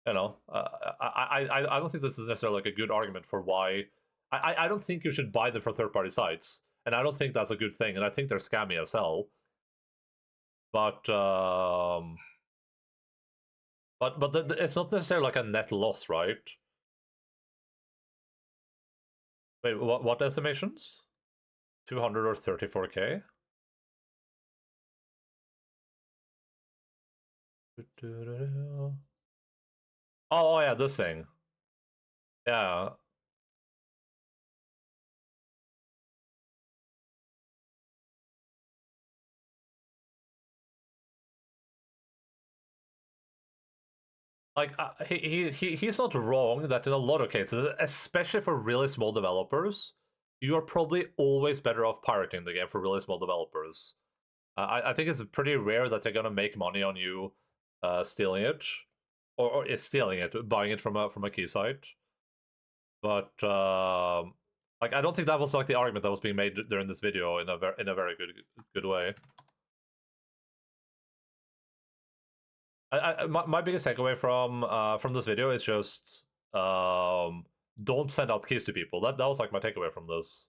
you know, I don't think this is necessarily like a good argument for why. I don't think you should buy them from third-party sites, and I don't think that's a good thing, and I think they're scammy as hell. But it's not necessarily like a net loss, right? Wait, what estimations? 200 or 34k? Oh yeah, this thing. Yeah. Like, he's not wrong that in a lot of cases, especially for really small developers, you are probably always better off pirating the game for really small developers. I think it's pretty rare that they're gonna make money on you stealing it, or stealing it, buying it from a key site. But like, I don't think that was like the argument that was being made during this video in a very good way. My biggest takeaway from this video is just don't send out keys to people. That was like my takeaway from this.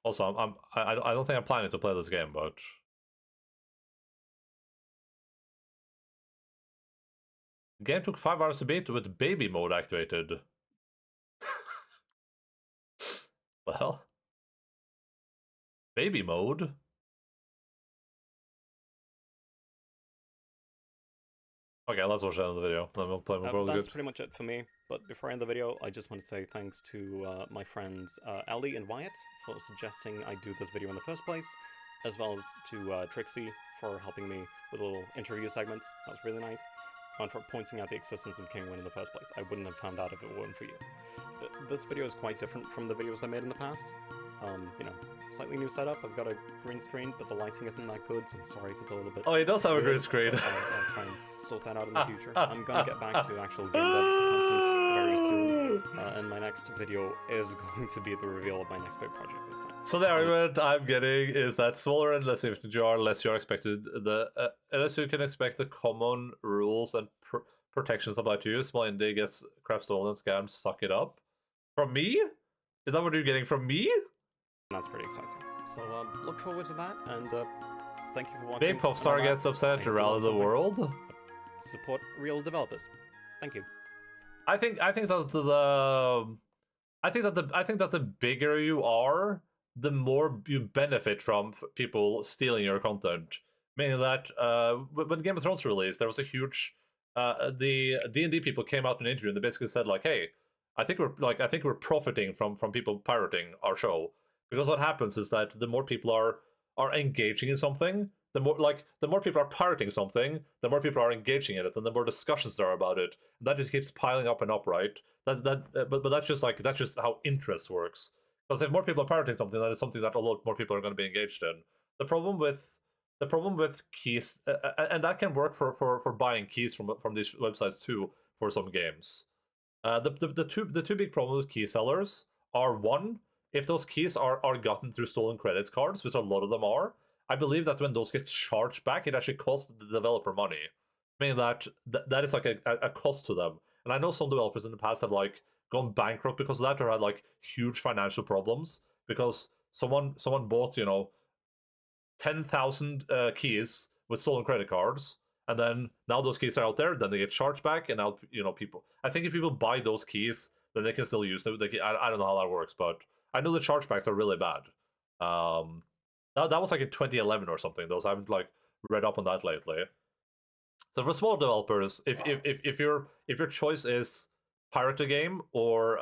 Also, I don't think I'm planning to play this game, but the game took 5 hours to beat with baby mode activated. Well, baby mode. Okay, let's watch the end of the video. Then we'll play more. That's pretty much it for me. But before I end the video, I just want to say thanks to my friends Ellie and Wyatt for suggesting I do this video in the first place, as well as to Trixie for helping me with a little interview segment. That was really nice. And for pointing out the existence of Kingwin in the first place. I wouldn't have found out if it weren't for you. This video is quite different from the videos I made in the past. You know, slightly new setup. I've got a green screen, but the lighting isn't that good, so I'm sorry if it's a little bit... Oh, he does have a green screen. I'll try and sort that out in the future. I'm gonna get back to actual game dev content very soon, and my next video is going to be the reveal of my next big project this time. So the argument I'm getting is that smaller and less efficient you are, less you're expected unless you can expect the common rules and protections apply to you. Small indie gets crap stolen, scams, suck it up. From me? Is that what you're getting from me? That's pretty exciting. So look forward to that, and thank you for watching. Big Popstar gets upset to rally the world. Support real developers. Thank you. I think that the bigger you are, the more you benefit from people stealing your content. Meaning that when Game of Thrones released, there was a huge the D&D people came out in an interview and they basically said like, hey, I think we're profiting from people pirating our show. Because what happens is that the more people are engaging in something, the more people are pirating something, the more people are engaging in it, and the more discussions there are about it. And that just keeps piling up and up, right? But that's just how interest works. Because if more people are pirating something, that is something that a lot more people are going to be engaged in. The problem with keys, and that can work for buying keys from these websites too for some games. The two big problems with key sellers are, one, if those keys are gotten through stolen credit cards, which a lot of them are, I believe that when those get charged back, it actually costs the developer money. Meaning that is like a cost to them. And I know some developers in the past have like gone bankrupt because of that, or had like huge financial problems because someone bought, 10,000 keys with stolen credit cards, and then now those keys are out there, then they get charged back, and now people. I think if people buy those keys, then they can still use them. I don't know how that works, but I know the chargebacks are really bad. That was like in 2011 or something. Those I haven't like read up on that lately. So for small developers, if your choice is pirate a game or